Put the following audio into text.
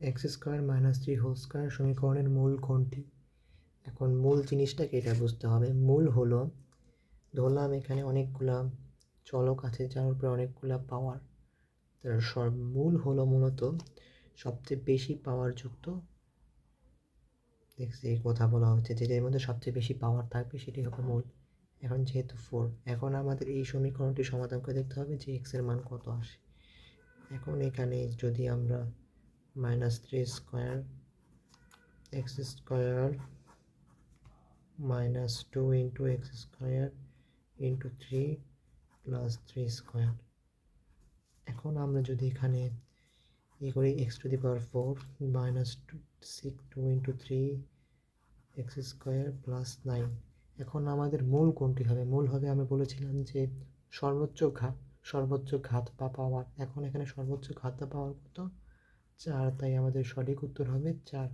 X square minus 3 whole square সমীকরণের মূল কোনটি? এখন মূল জিনিসটাকে এটা বুঝতে হবে। মূল হলো, ধরলাম এখানে অনেকগুলা চলক আছে যার উপরে অনেকগুলা পাওয়ার। তার মূল হলো মূলত সবচেয়ে বেশি পাওয়ারযুক্ত। দেখছি এই কথা বলা হচ্ছে যে এর মধ্যে সবচেয়ে বেশি পাওয়ার থাকবে সেটি হবে মূল। এখন যেহেতু 4, এখন আমাদের এই সমীকরণটি সমাধান করে দেখতে হবে যে এক্স এর মান কত আসে। এখন এখানে যদি আমরা -3 square x square -2 into x square into 3 plus 3 square, এখন আমরা যদি এখানে করি x⁴ -2 into 3 x square plus 9। এখন আমাদের মূল কোনটি হবে? মূল হবে, আমি বলেছিলাম যে সর্বোচ্চ ঘাত বা পাওয়ার। এখন এখানে সর্বোচ্চ ঘাত বা পাওয়ার কত? 4, তাই আমাদের সঠিক উত্তর হবে 4।